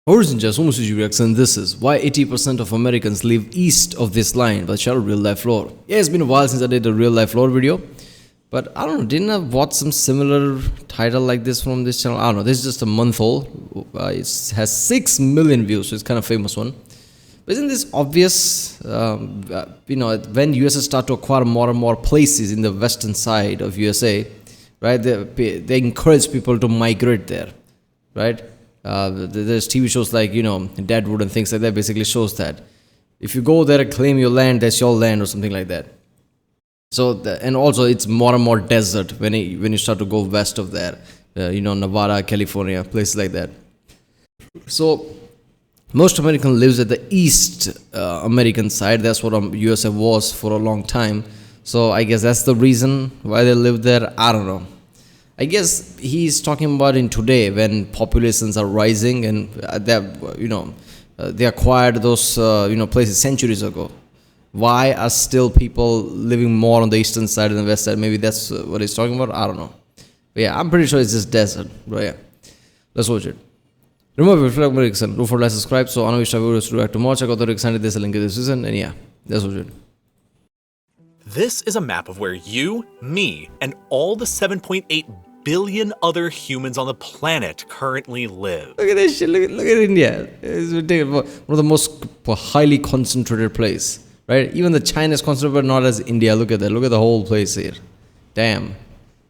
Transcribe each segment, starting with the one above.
Origin and this is why 80% of Americans live east of this line by channel Real Life Lore. Yeah, it's been a while since I did a Real Life Lore video, but I don't know, didn't I watch some similar title like this from this channel? I don't know, this is just a month old. It has 6 million views, so it's kind of famous one. But isn't this obvious? When USA start to acquire more and more places in the western side of USA, right? They encourage people to migrate there, right? There's TV shows like, Deadwood and things like that basically shows that. If you go there and claim your land, that's your land or something like that. So, and also it's more and more desert when you start to go west of there. Nevada, California, places like that. So, most American lives at the East American side. That's what USA was for a long time. So, I guess that's the reason why they live there. I don't know. I guess he's talking about in today when populations are rising and they acquired those places centuries ago. Why are still people living more on the eastern side than the west side? Maybe that's what he's talking about. I don't know. But yeah, I'm pretty sure it's just desert. But yeah, let's watch it. Remember, if you like Rickson, do for like subscribe. So I know we should videos to react to more. Check out the Rickson. There's a link in the description. And yeah, let's watch it. This is a map of where you, me, and all the 7.8 billion other humans on the planet currently live. Look at this shit. Look at India. It's ridiculous. One of the most highly concentrated place, right? Even the China is concentrated, but not as India. Look at that. Look at the whole place here. Damn.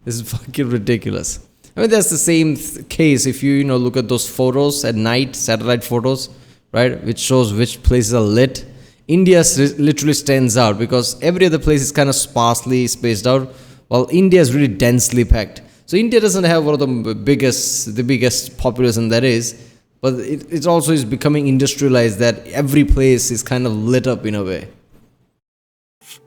This is fucking ridiculous. I mean, that's the same case if you, look at those photos at night, satellite photos, right? Which shows which places are lit. India literally stands out because every other place is kind of sparsely spaced out, while India is really densely packed. So India doesn't have one of the biggest population that is, but it also is becoming industrialized that every place is kind of lit up in a way.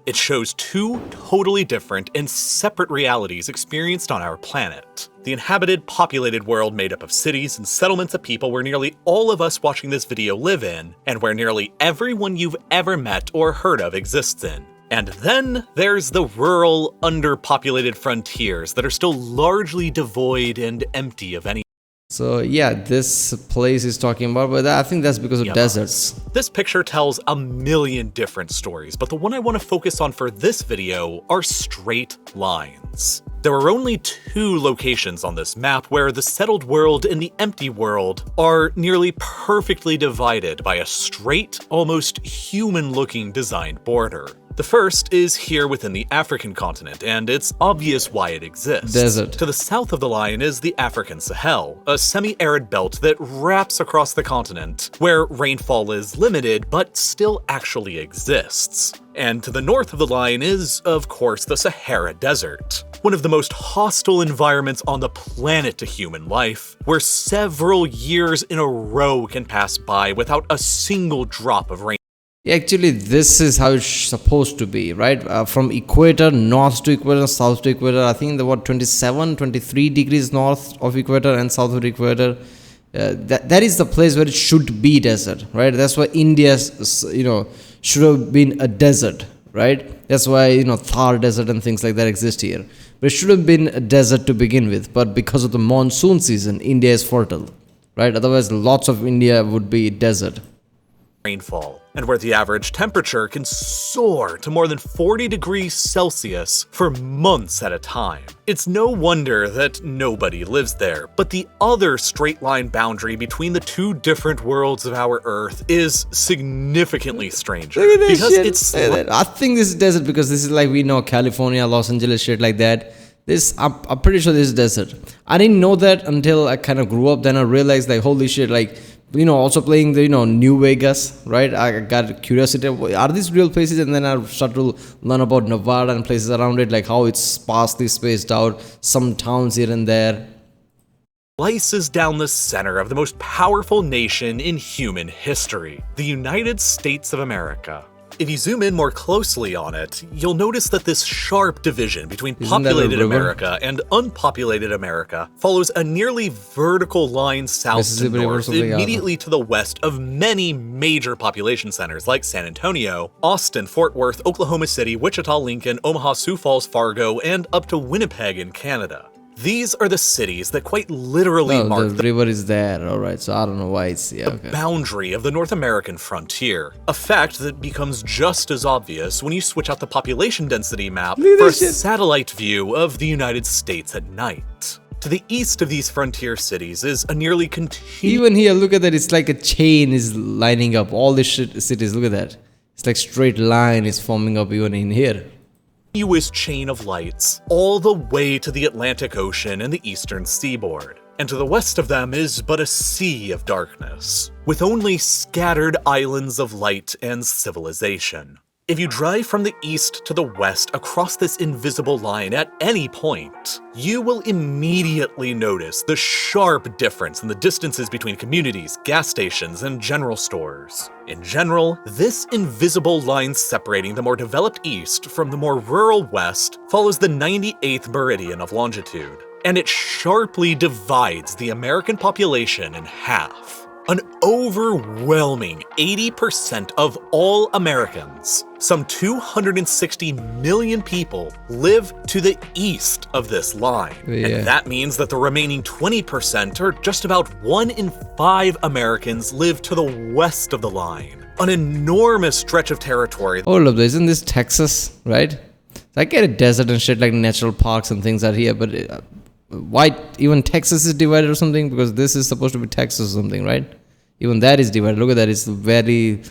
It shows two totally different and separate realities experienced on our planet. The inhabited, populated world made up of cities and settlements of people where nearly all of us watching this video live in, and where nearly everyone you've ever met or heard of exists in. And then there's the rural, underpopulated frontiers that are still largely devoid and empty of any. So yeah, this place is talking about, but I think that's because of deserts. This picture tells a million different stories, but the one I want to focus on for this video are straight lines. There are only two locations on this map where the settled world and the empty world are nearly perfectly divided by a straight, almost human-looking designed border. The first is here within the African continent, and it's obvious why it exists. Desert. To the south of the line is the African Sahel, a semi-arid belt that wraps across the continent, where rainfall is limited but still actually exists. And to the north of the line is, of course, the Sahara Desert, one of the most hostile environments on the planet to human life, where several years in a row can pass by without a single drop of rain. Actually, this is how it's supposed to be, right? From equator, north to equator, south to equator, I think 23 degrees north of equator and south of equator. That is the place where it should be desert, right? That's why India, should have been a desert, right? That's why, Thar desert and things like that exist here. But it should have been a desert to begin with. But because of the monsoon season, India is fertile, right? Otherwise, lots of India would be desert. Rainfall, and where the average temperature can soar to more than 40 degrees Celsius for months at a time. It's no wonder that nobody lives there, but the other straight line boundary between the two different worlds of our Earth is significantly stranger. Look at this shit. I think this is desert because this is like we know California, Los Angeles, shit like that. I'm pretty sure this is desert. I didn't know that until I kind of grew up. Then I realized like, holy shit, like, also playing the, New Vegas, right? I got curiosity. Are these real places? And then I started to learn about Nevada and places around it, like how it's sparsely spaced out, some towns here and there. Slices down the center of the most powerful nation in human history, the United States of America. If you zoom in more closely on it, you'll notice that this sharp division between populated America and unpopulated America follows a nearly vertical line south to north, immediately to the west of many major population centers like San Antonio, Austin, Fort Worth, Oklahoma City, Wichita, Lincoln, Omaha, Sioux Falls, Fargo, and up to Winnipeg in Canada. These are the cities that quite literally No, mark the river is there. All right, so I don't know why it's boundary of the North American frontier, a fact that becomes just as obvious when you switch out the population density map for a satellite view of the United States at night. To the east of these frontier cities is a nearly continuous Even here, look at that. It's like a chain is lining up. All the cities, look at that. It's like straight line is forming up even in here. chain of lights all the way to the Atlantic Ocean and the eastern seaboard. And to the west of them is but a sea of darkness, with only scattered islands of light and civilization. If you drive from the east to the west across this invisible line at any point, you will immediately notice the sharp difference in the distances between communities, gas stations, and general stores. In general, this invisible line separating the more developed east from the more rural west follows the 98th meridian of longitude, and it sharply divides the American population in half. An overwhelming 80% of all Americans, some 260 million people, live to the east of this line. And that means that the remaining 20%, or just about 1 in 5 Americans, live to the west of the line. An enormous stretch of territory. Hold up, isn't this Texas, right? I get a desert and shit like natural parks and things are here, but why even Texas is divided or something? Because this is supposed to be Texas or something, right? Even that is divided. Look at that. It's very,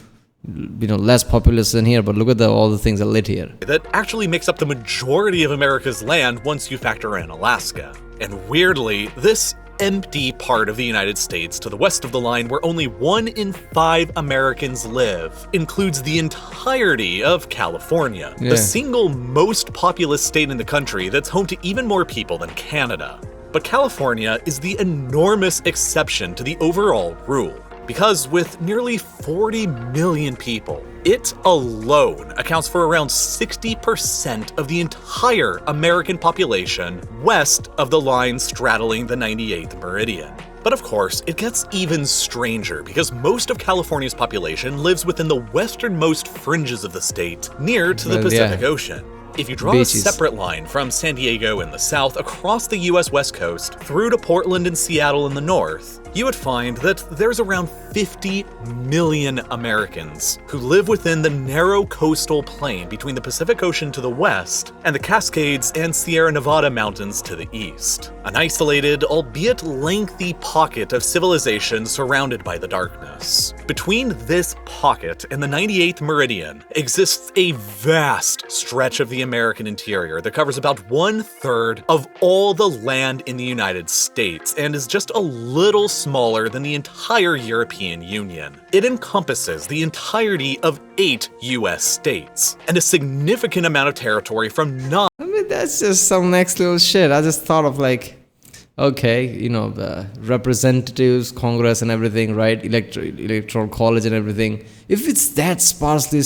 less populous than here, but look at all the things that lit here. That actually makes up the majority of America's land once you factor in Alaska. And weirdly, this empty part of the United States to the west of the line where only 1 in 5 Americans live includes the entirety of California, the single most populous state in the country that's home to even more people than Canada. But California is the enormous exception to the overall rule, because with nearly 40 million people, it alone accounts for around 60% of the entire American population west of the line straddling the 98th meridian. But of course, it gets even stranger because most of California's population lives within the westernmost fringes of the state, near to the Pacific Ocean. If you draw a separate line from San Diego in the south across the US West Coast through to Portland and Seattle in the north, you would find that there's around 50 million Americans who live within the narrow coastal plain between the Pacific Ocean to the west and the Cascades and Sierra Nevada mountains to the east. An isolated, albeit lengthy pocket of civilization surrounded by the darkness. Between this pocket and the 98th meridian exists a vast stretch of the American interior that covers about 1/3 of all the land in the United States and is just a little smaller than the entire European Union. It encompasses the entirety of 8 US states and a significant amount of territory from I mean, that's just some next level shit. I just thought of the representatives, Congress and everything, right? Electoral college and everything. If it's that sparsely,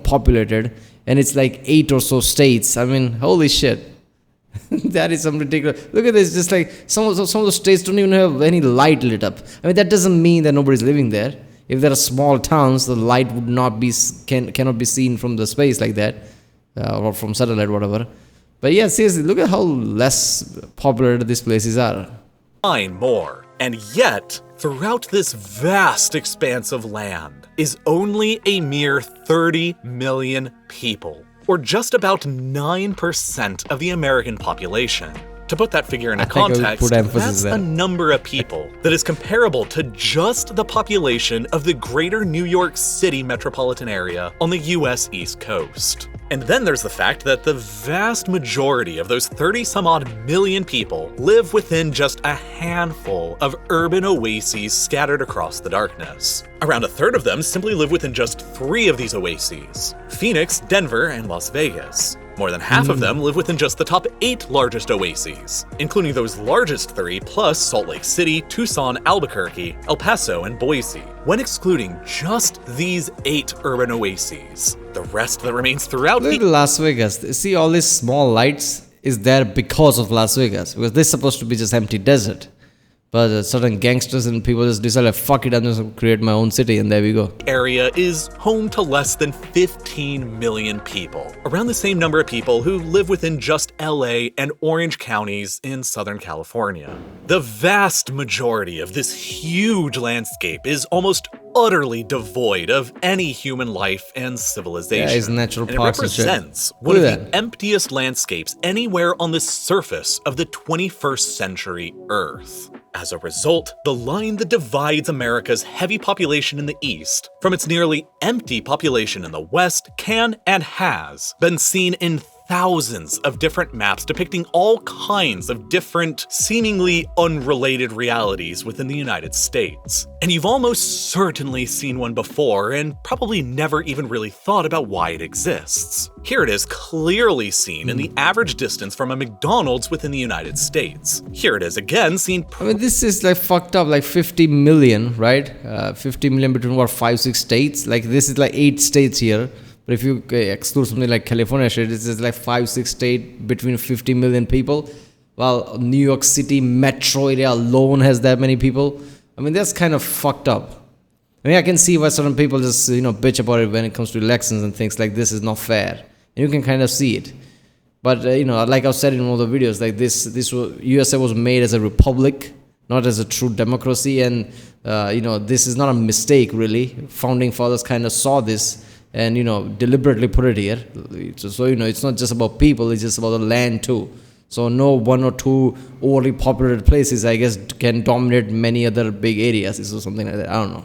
populated, and it's like 8 or so states, I mean, holy shit. That is some ridiculous. Look at this, just like some of the states don't even have any light lit up. I mean, that doesn't mean that nobody's living there. If there are small towns, the light would cannot be seen from the space like that, or from satellite, whatever. But yeah, seriously, look at how less popular these places are. 9 more. And yet, throughout this vast expanse of land is only a mere 30 million people, or just about 9% of the American population. To put that figure into context, that's a number of people that is comparable to just the population of the greater New York City metropolitan area on the US East Coast. And then there's the fact that the vast majority of those 30-some-odd million people live within just a handful of urban oases scattered across the darkness. Around 1/3 of them simply live within just 3 of these oases: Phoenix, Denver, and Las Vegas. More than half of them live within just the top 8 largest oases, including those largest 3 plus Salt Lake City, Tucson, Albuquerque, El Paso, and Boise. When excluding just these 8 urban oases, the rest that remains throughout Look at Las Vegas. See all these small lights is there because of Las Vegas, because this is supposed to be just empty desert. But certain gangsters and people just decide, like, fuck it, I'm just gonna create my own city, and there we go. Area is home to less than 15 million people, around the same number of people who live within just LA and Orange counties in Southern California. The vast majority of this huge landscape is almost utterly devoid of any human life and civilization. Yeah, it's natural and parks it and shit. represents one of Look at the that. emptiest landscapes anywhere on the surface of the 21st century Earth. As a result, the line that divides America's heavy population in the east from its nearly empty population in the west can and has been seen in thousands of different maps depicting all kinds of different, seemingly unrelated realities within the United States. And you've almost certainly seen one before and probably never even really thought about why it exists. Here it is clearly seen in the average distance from a McDonald's within the United States. Here it is again seen I mean, this is like fucked up, like 50 million, right? 50 million between what, 5-6 states? Like, this is like 8 states here. But if you exclude something like California shit, this is like 5-6 states between 50 million people. While New York City metro area alone has that many people. I mean, that's kind of fucked up. I mean, I can see why certain people just, bitch about it when it comes to elections and things like this is not fair. And you can kind of see it. But, like I've said in one of the videos, like USA was made as a republic, not as a true democracy. And, this is not a mistake, really. Founding fathers kind of saw this and, deliberately put it here. So, it's not just about people, it's just about the land too. So no 1 or 2 overly populated places, I guess, can dominate many other big areas or something like that. I don't know.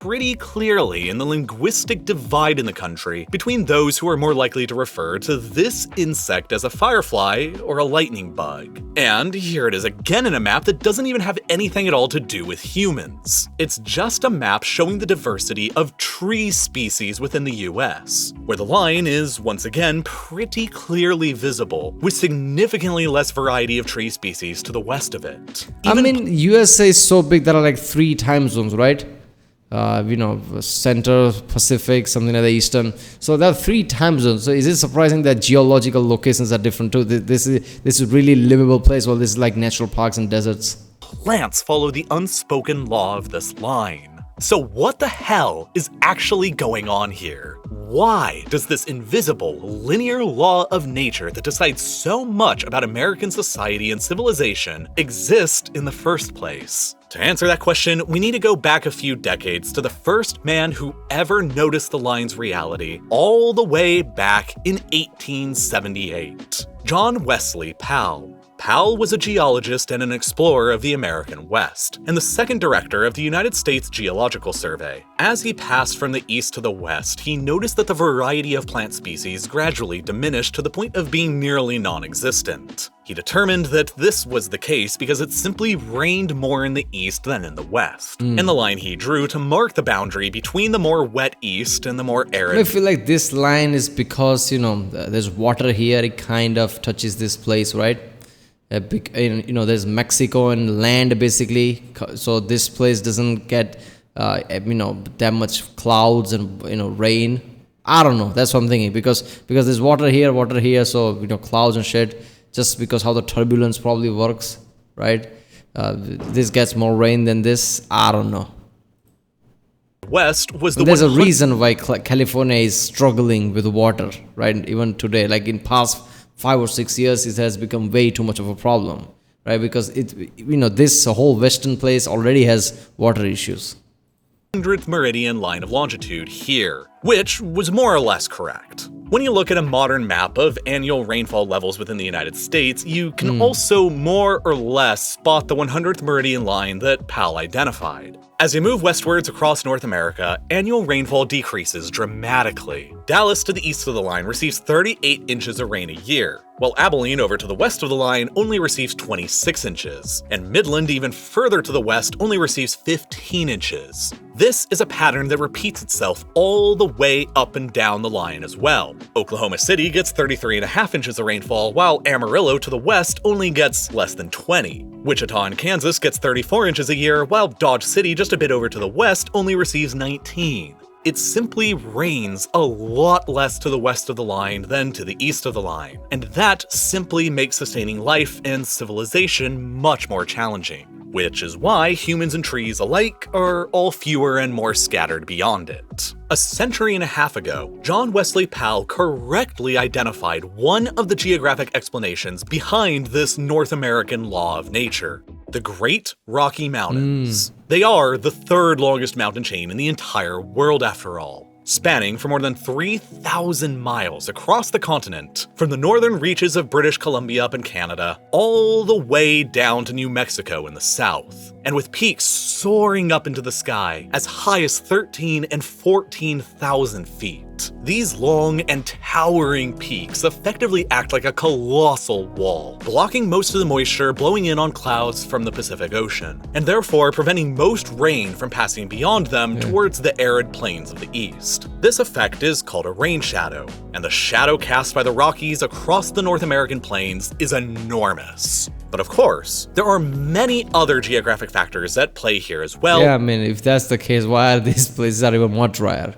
pretty clearly in the linguistic divide in the country between those who are more likely to refer to this insect as a firefly or a lightning bug. And here it is again in a map that doesn't even have anything at all to do with humans. It's just a map showing the diversity of tree species within the US, where the line is once again pretty clearly visible, with significantly less variety of tree species to the west of it. I mean, USA is so big, there are like 3 time zones, right? Center, Pacific, something like the Eastern. So there are 3 time zones. So is it surprising that geological locations are different too? This is really livable place. Well, this is like natural parks and deserts. Plants follow the unspoken law of this line. So what the hell is actually going on here? Why does this invisible, linear law of nature that decides so much about American society and civilization exist in the first place? To answer that question, we need to go back a few decades to the first man who ever noticed the line's reality, all the way back in 1878. John Wesley Powell. Powell was a geologist and an explorer of the American West, and the second director of the United States Geological Survey. As he passed from the east to the west, he noticed that the variety of plant species gradually diminished to the point of being nearly non-existent. He determined that this was the case because it simply rained more in the east than in the west, and the line he drew to mark the boundary between the more wet east and the more arid. I feel like this line is because, there's water here, it kind of touches this place, right? There's Mexico and land basically, so this place doesn't get that much clouds and rain. I don't know, that's what I'm thinking, because there's water here, so clouds and shit, just because how the turbulence probably works, right? This gets more rain than this. I don't know. West was the There's a reason why California is struggling with water, right? Even today, like in past 5 or 6 years, it has become way too much of a problem, right? Because this whole western place already has water issues. 100th meridian line of longitude here, which was more or less correct. When you look at a modern map of annual rainfall levels within the United States, you can also more or less spot the 100th meridian line that Powell identified. As you move westwards across North America, annual rainfall decreases dramatically. Dallas to the east of the line receives 38 inches of rain a year, while Abilene over to the west of the line only receives 26 inches, and Midland even further to the west only receives 15 inches. This is a pattern that repeats itself all the way up and down the line as well. Oklahoma City gets 33.5 inches of rainfall, while Amarillo to the west only gets less than 20. Wichita in Kansas gets 34 inches a year, while Dodge City just a bit over to the west only receives 19. It simply rains a lot less to the west of the line than to the east of the line, and that simply makes sustaining life and civilization much more challenging. which is why humans and trees alike are all fewer and more scattered beyond it. A century and a half ago, John Wesley Powell correctly identified one of the geographic explanations behind this North American law of nature: the Great Rocky Mountains. They are the third longest mountain chain in the entire world after all, spanning for more than 3,000 miles across the continent, from the northern reaches of British Columbia up in Canada, all the way down to New Mexico in the south, and with peaks soaring up into the sky as high as 13 and 14,000 feet. These long and towering peaks effectively act like a colossal wall, blocking most of the moisture blowing in on clouds from the Pacific Ocean, and therefore preventing most rain from passing beyond them towards the arid plains of the east. This effect is called a rain shadow, and the shadow cast by the Rockies across the North American plains is enormous. But of course, there are many other geographic factors at play here as well. Yeah, I mean, if that's the case, why are these places are even more drier?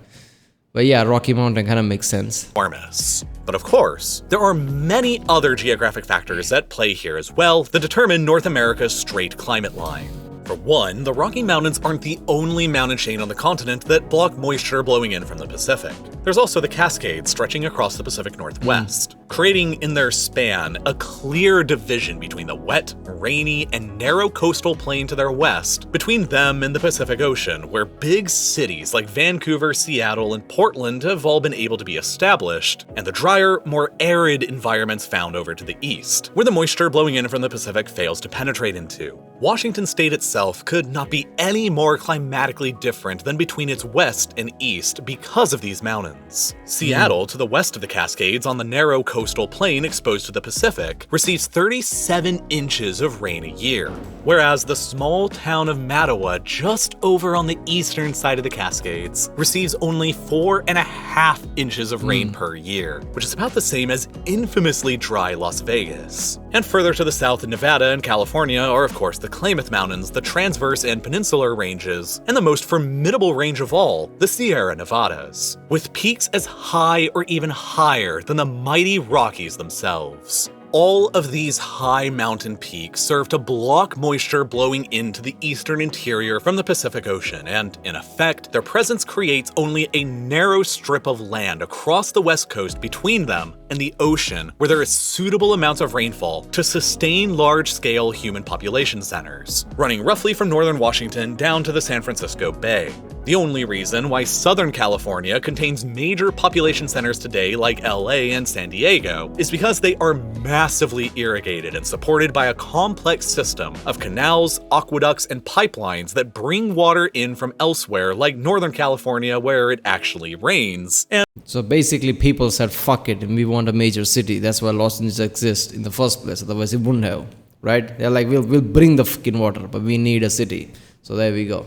But yeah, Rocky Mountain kind of makes sense. Enormous. But of course, there are many other geographic factors at play here as well that determine North America's straight climate line. For one, the Rocky Mountains aren't the only mountain chain on the continent that block moisture blowing in from the Pacific. There's also the Cascades stretching across the Pacific Northwest, creating in their span a clear division between the wet, rainy, and narrow coastal plain to their west, between them and the Pacific Ocean, where big cities like Vancouver, Seattle, and Portland have all been able to be established, and the drier, more arid environments found over to the east, where the moisture blowing in from the Pacific fails to penetrate into. Washington state itself could not be any more climatically different than between its west and east because of these mountains. Seattle, to the west of the Cascades on the narrow coastal plain exposed to the Pacific, receives 37 inches of rain a year, whereas the small town of Mattawa, just over on the eastern side of the Cascades, receives only 4.5 inches of rain per year, which is about the same as infamously dry Las Vegas. And further to the south in Nevada and California are of course the Klamath Mountains, the Transverse and Peninsular Ranges, and the most formidable range of all, the Sierra Nevadas, with peaks as high or even higher than the mighty Rockies themselves. All of these high mountain peaks serve to block moisture blowing into the eastern interior from the Pacific Ocean, and in effect, their presence creates only a narrow strip of land across the west coast between them and the ocean where there is suitable amounts of rainfall to sustain large-scale human population centers, running roughly from northern Washington down to the San Francisco Bay. The only reason why Southern California contains major population centers today like LA and San Diego is because they are massively irrigated and supported by a complex system of canals, aqueducts, and pipelines that bring water in from elsewhere like Northern California where it actually rains. And so basically people said fuck it and we want a major city. That's why Los Angeles exists in the first place, otherwise it wouldn't have, right? They're like, we'll bring the fucking water, but we need a city. So there we go.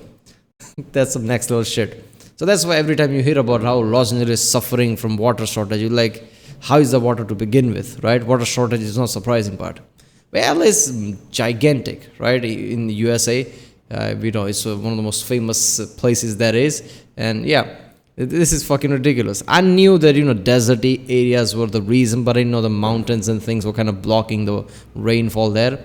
That's some next level shit. So that's why every time you hear about how Los Angeles is suffering from water shortage, you're like, how is the water to begin with, right? Water shortage is not surprising part. Well, it's gigantic, right? In the USA, it's one of the most famous places there is. And yeah, this is fucking ridiculous. I knew that, deserty areas were the reason, but I didn't know the mountains and things were kind of blocking the rainfall there.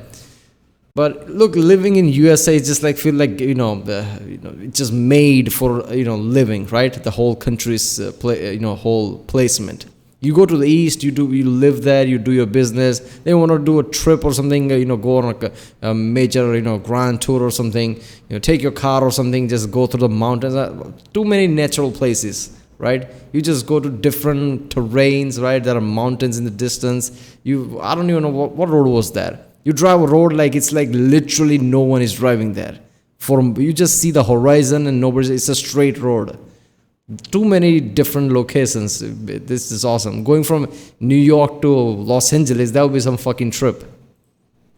But look, living in USA is just like feel like it's just made for living, right? The whole country's whole placement. You go to the east, you live there, you do your business. They want to do a trip or something, go on a major grand tour or something. Take your car or something, just go through the mountains. Too many natural places, right? You just go to different terrains, right? There are mountains in the distance. I don't even know what road was there. You drive a road like it's like literally no one is driving there. You just see the horizon and it's a straight road. Too many different locations. This is awesome. Going from New York to Los Angeles, that would be some fucking trip.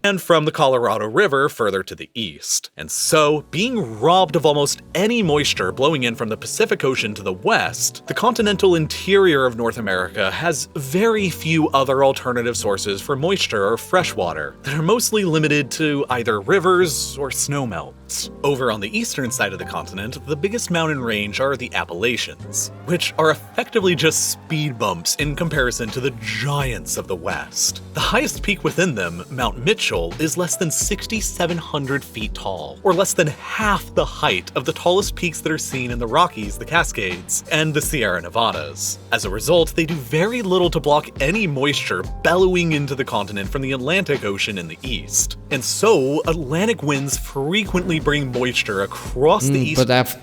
And from the Colorado River further to the east. And so, being robbed of almost any moisture blowing in from the Pacific Ocean to the west, the continental interior of North America has very few other alternative sources for moisture or fresh water that are mostly limited to either rivers or snowmelts. Over on the eastern side of the continent, the biggest mountain range are the Appalachians, which are effectively just speed bumps in comparison to the giants of the west. The highest peak within them, Mount Mitchell, Mitchell is less than 6,700 feet tall, or less than half the height of the tallest peaks that are seen in the Rockies, the Cascades, and the Sierra Nevadas. As a result, they do very little to block any moisture bellowing into the continent from the Atlantic Ocean in the east. And so, Atlantic winds frequently bring moisture across the east. But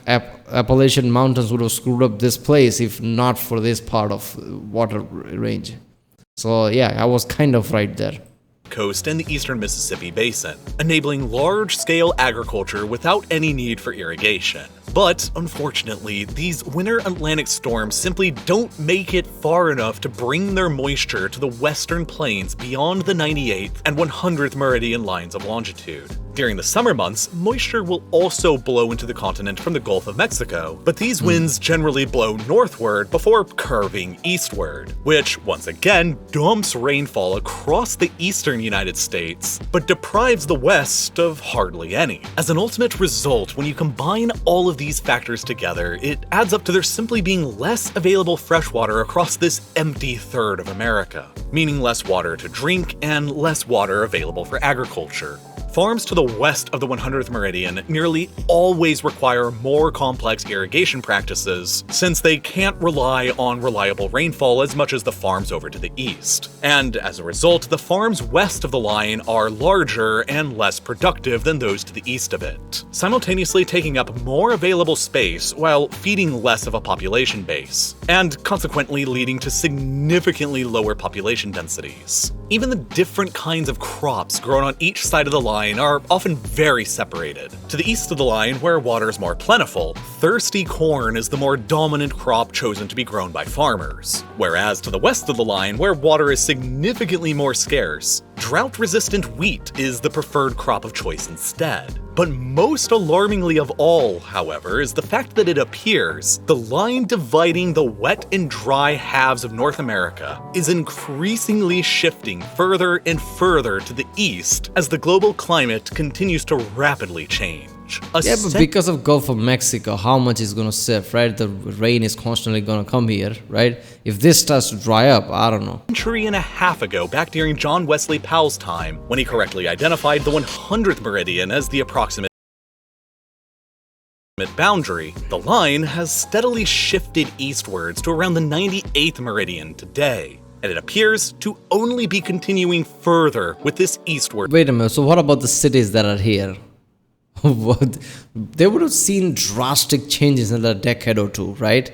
Appalachian Mountains would have screwed up this place if not for this part of water range. So yeah, I was kind of right there. Coast and the eastern Mississippi Basin, enabling large-scale agriculture without any need for irrigation. But, unfortunately, these winter Atlantic storms simply don't make it far enough to bring their moisture to the western plains beyond the 98th and 100th meridian lines of longitude. During the summer months, moisture will also blow into the continent from the Gulf of Mexico, but these winds generally blow northward before curving eastward, which, once again, dumps rainfall across the eastern United States, but deprives the west of hardly any. As an ultimate result, when you combine all of these factors together, it adds up to there simply being less available freshwater across this empty third of America, meaning less water to drink and less water available for agriculture. Farms to the west of the 100th meridian nearly always require more complex irrigation practices, since they can't rely on reliable rainfall as much as the farms over to the east. And as a result, the farms west of the line are larger and less productive than those to the east of it, simultaneously taking up more available space while feeding less of a population base, and consequently leading to significantly lower population densities. Even the different kinds of crops grown on each side of the line are often very separated. To the east of the line, where water is more plentiful, thirsty corn is the more dominant crop chosen to be grown by farmers. Whereas to the west of the line, where water is significantly more scarce, drought-resistant wheat is the preferred crop of choice instead. But most alarmingly of all, however, is the fact that it appears the line dividing the wet and dry halves of North America is increasingly shifting further and further to the east as the global climate continues to rapidly change. Yeah, but because of Gulf of Mexico, how much is going to shift, right? The rain is constantly going to come here, right? If this starts to dry up, I don't know. A century and a half ago, back during John Wesley Powell's time, when he correctly identified the 100th meridian as the approximate boundary, the line has steadily shifted eastwards to around the 98th meridian today. And it appears to only be continuing further with this eastward. Wait a minute, so what about the cities that are here? They would have seen drastic changes in a decade or two, right?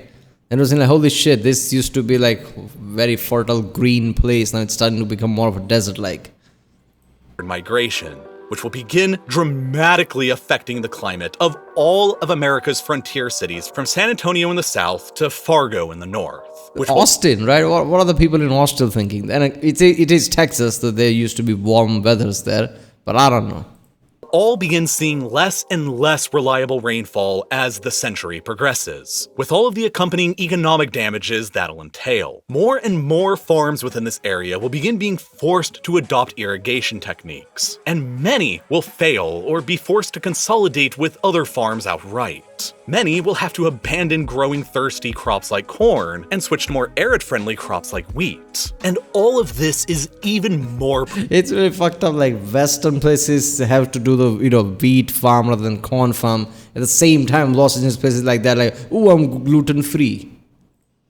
And it was like, holy shit, this used to be like very fertile green place. Now it's starting to become more of a desert-like. Migration, which will begin dramatically affecting the climate of all of America's frontier cities, from San Antonio in the south to Fargo in the north. Austin, right? What are the people in Austin thinking? And it is Texas, that there used to be warm weathers there, but I don't know. All begin seeing less and less reliable rainfall as the century progresses, with all of the accompanying economic damages that'll entail. More and more farms within this area will begin being forced to adopt irrigation techniques, and many will fail or be forced to consolidate with other farms outright. Many will have to abandon growing thirsty crops like corn and switch to more arid-friendly crops like wheat. And all of this is even more... It's really fucked up, like western places have to do the, wheat farm rather than corn farm. At the same time, Los Angeles places like that, like, ooh, I'm gluten-free.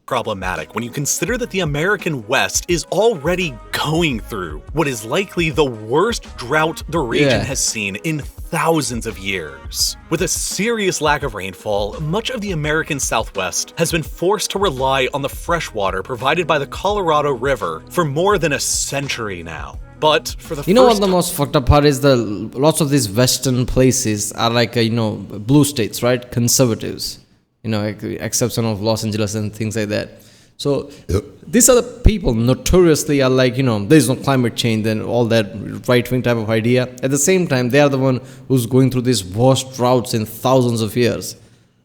Problematic when you consider that the American West is already going through what is likely the worst drought the region has seen in thousands of years. With a serious lack of rainfall, much of the American Southwest has been forced to rely on the fresh water provided by the Colorado River for more than a century now. But for the what the most fucked up part is? Lots of these western places are like, blue states, right? Conservatives. Exception of Los Angeles and things like that. So these are the people notoriously are like, there's no climate change and all that right-wing type of idea. At the same time, they are the one who's going through these worst droughts in thousands of years.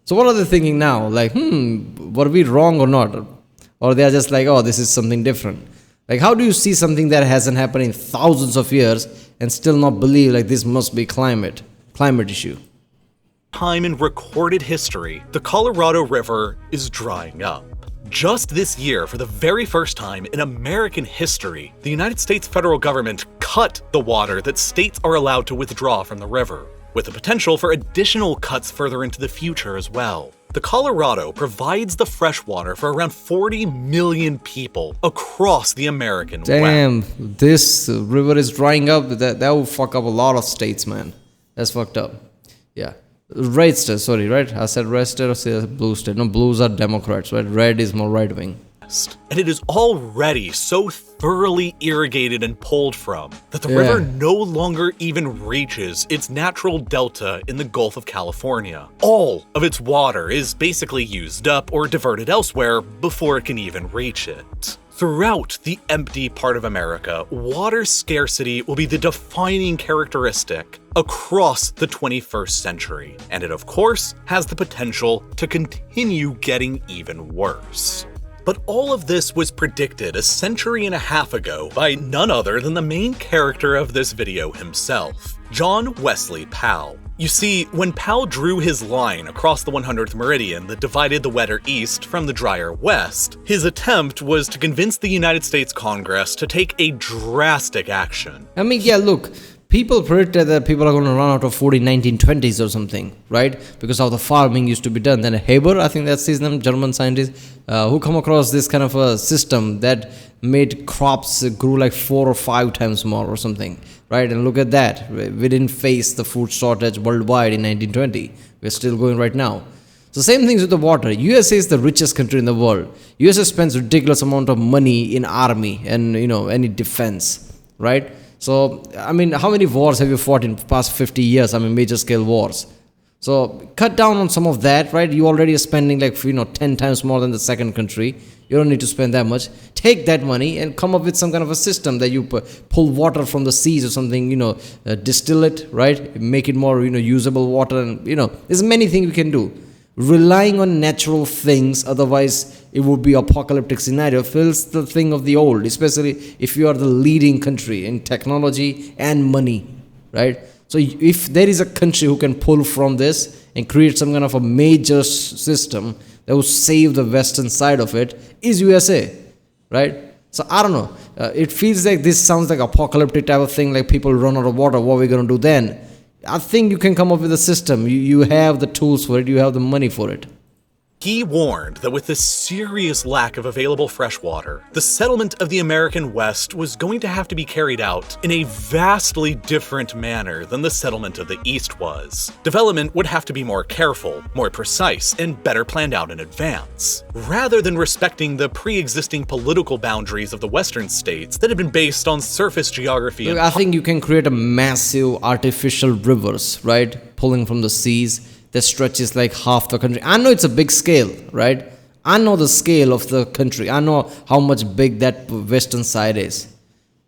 So what are they thinking now? Like, were we wrong or not? Or they are just like, oh, this is something different. Like, how do you see something that hasn't happened in thousands of years and still not believe like this must be climate issue? Time in recorded history, the Colorado River is drying up. Just this year, for the very first time in American history, the United States federal government cut the water that states are allowed to withdraw from the river, with the potential for additional cuts further into the future as well. The Colorado provides the fresh water for around 40 million people across the American West. Damn, this river is drying up. That will fuck up a lot of states, man. That's fucked up. Yeah. Red state, sorry, right? I said red state or said blue state. No, blues are Democrats, right? Red is more right wing. And it is already so thoroughly irrigated and pulled from that the river no longer even reaches its natural delta in the Gulf of California. All of its water is basically used up or diverted elsewhere before it can even reach it. Throughout the empty part of America, water scarcity will be the defining characteristic across the 21st century, and it of course has the potential to continue getting even worse. But all of this was predicted a century and a half ago by none other than the main character of this video himself, John Wesley Powell. You see, when Powell drew his line across the 100th meridian that divided the wetter east from the drier west, his attempt was to convince the United States Congress to take a drastic action. I mean, yeah, look, people predicted that people are going to run out of food in 1920s or something, right? Because how the farming used to be done. Then Haber, I think that's his name, German scientist, who come across this kind of a system that made crops grew like 4 or 5 times more or something, right? And look at that. We didn't face the food shortage worldwide in 1920. We're still going right now. So same things with the water. USA is the richest country in the world. USA spends ridiculous amount of money in army and, any defense, right? So, I mean, how many wars have you fought in the past 50 years? I mean, major scale wars. So, cut down on some of that, right? You already are spending 10 times more than the second country. You don't need to spend that much. Take that money and come up with some kind of a system that you pull water from the seas or something, distill it, right? Make it more, usable water and, there's many things we can do. Relying on natural things, otherwise it would be apocalyptic scenario, feels the thing of the old, especially if you are the leading country in technology and money, right? So if there is a country who can pull from this and create some kind of a major system that will save the western side of it, is USA, right? So I don't know, it feels like this sounds like apocalyptic type of thing, like people run out of water, what are we going to do then? I think you can come up with a system. You have the tools for it. You have the money for it. He warned that with the serious lack of available fresh water, the settlement of the American West was going to have to be carried out in a vastly different manner than the settlement of the East was. Development would have to be more careful, more precise, and better planned out in advance, rather than respecting the pre-existing political boundaries of the Western states that had been based on surface geography. Look, I think you can create a massive artificial rivers, right, pulling from the seas, that stretches like half the country. I know it's a big scale, right? I know the scale of the country. I know how much big that western side is.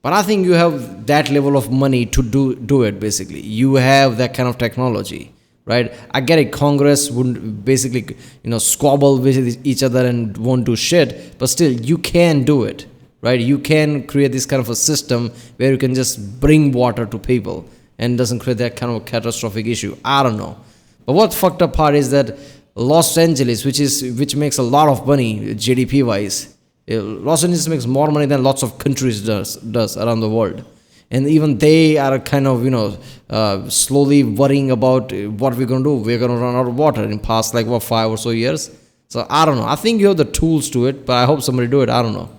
But I think you have that level of money to do it, basically. You have that kind of technology, right? I get it, Congress wouldn't basically, squabble with each other and won't do shit. But still, you can do it, right? You can create this kind of a system where you can just bring water to people and doesn't create that kind of a catastrophic issue. I don't know. But what fucked up part is that Los Angeles, which makes a lot of money GDP wise, Los Angeles makes more money than lots of countries does around the world, and even they are kind of slowly worrying about what we're gonna do. We're gonna run out of water in past 5 or so years. So I don't know. I think you have the tools to it, but I hope somebody do it. I don't know.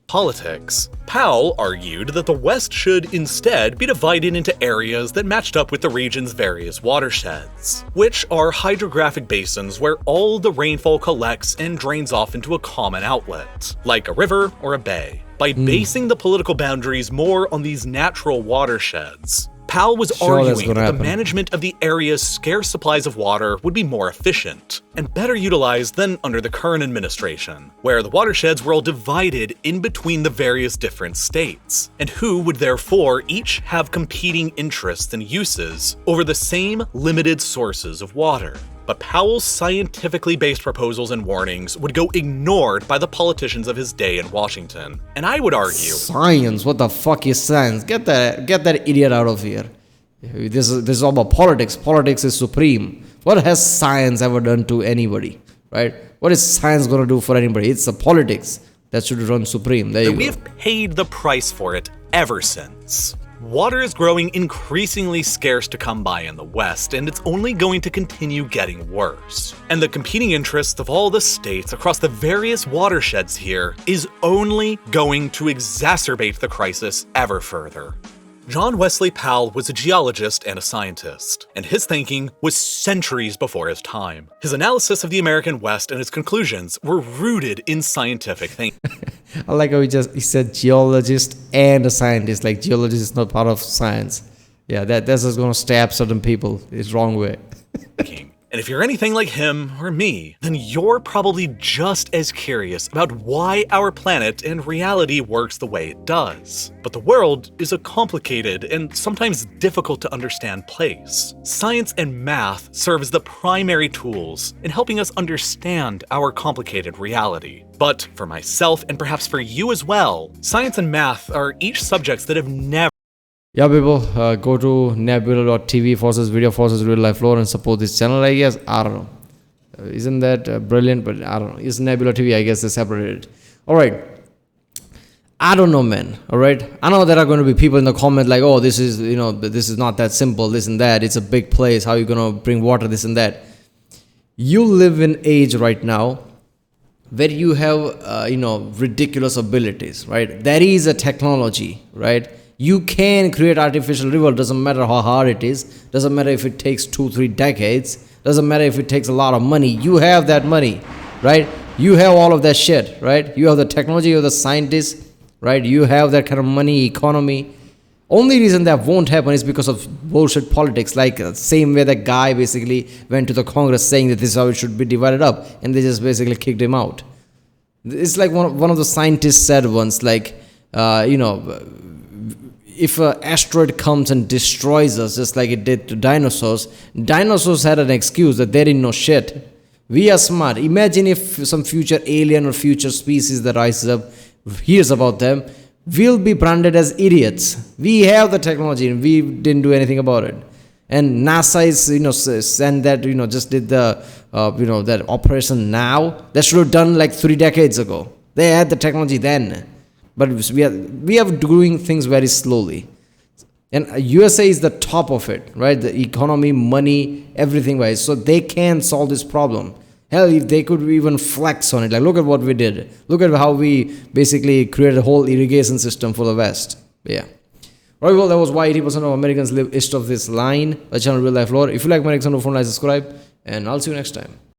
Politics. Powell argued that the West should instead be divided into areas that matched up with the region's various watersheds, which are hydrographic basins where all the rainfall collects and drains off into a common outlet, like a river or a bay. By basing the political boundaries more on these natural watersheds, Powell was arguing that the management of the area's scarce supplies of water would be more efficient and better utilized than under the current administration, where the watersheds were all divided in between the various different states, and who would therefore each have competing interests and uses over the same limited sources of water. But Powell's scientifically based proposals and warnings would go ignored by the politicians of his day in Washington. And I would argue, science? What the fuck is science? Get that idiot out of here. This is all about politics. Politics is supreme. What has science ever done to anybody, right? What is science going to do for anybody? It's the politics that should run supreme. There you go. We have paid the price for it ever since. Water is growing increasingly scarce to come by in the West, and it's only going to continue getting worse. And the competing interests of all the states across the various watersheds here is only going to exacerbate the crisis ever further. John Wesley Powell was a geologist and a scientist, and his thinking was centuries before his time. His analysis of the American West and his conclusions were rooted in scientific thinking. I like how he said geologist and a scientist, like geologist is not part of science. Yeah, that's just going to stab certain people. It's wrong way. And if you're anything like him or me, then you're probably just as curious about why our planet and reality works the way it does. But the world is a complicated and sometimes difficult to understand place. Science and math serve as the primary tools in helping us understand our complicated reality. But for myself, and perhaps for you as well, science and math are each subjects that have never Yeah, people, go to nebula.tv /video /RealLifeLore and support this channel, I guess. I don't know. Isn't that brilliant? But I don't know. It's Nebula TV, I guess they separated. Alright. I don't know, man. Alright. I know there are going to be people in the comment like, oh, this is, this is not that simple, this and that. It's a big place. How are you going to bring water, this and that? You live in age right now where you have, ridiculous abilities, right? There is a technology, right? You can create artificial river, doesn't matter how hard it is, doesn't matter if it takes 2-3 decades, doesn't matter if it takes a lot of money. You have that money, right? You have all of that shit, right? You have the technology, you have the scientists, right? You have that kind of money, economy. Only reason that won't happen is because of bullshit politics, like the same way that guy basically went to the Congress saying that this is how it should be divided up, and they just basically kicked him out. It's like one of the scientists said once, like, if an asteroid comes and destroys us just like it did to dinosaurs had an excuse that they didn't know shit. We are smart. Imagine if some future alien or future species that rises up hears about them, we'll be branded as idiots. We have the technology and we didn't do anything about it. And NASA is, sent that, just did the, that operation now. That should have done like 3 decades ago. They had the technology then. But we are doing things very slowly. And USA is the top of it, right? The economy, money, everything wise. So they can solve this problem. Hell, if they could even flex on it. Like, look at what we did. Look at how we basically created a whole irrigation system for the West. But yeah. Right, well, that was why 80% of Americans live east of this line. The channel RealLifeLore. If you like my next one, don't forget to subscribe. And I'll see you next time.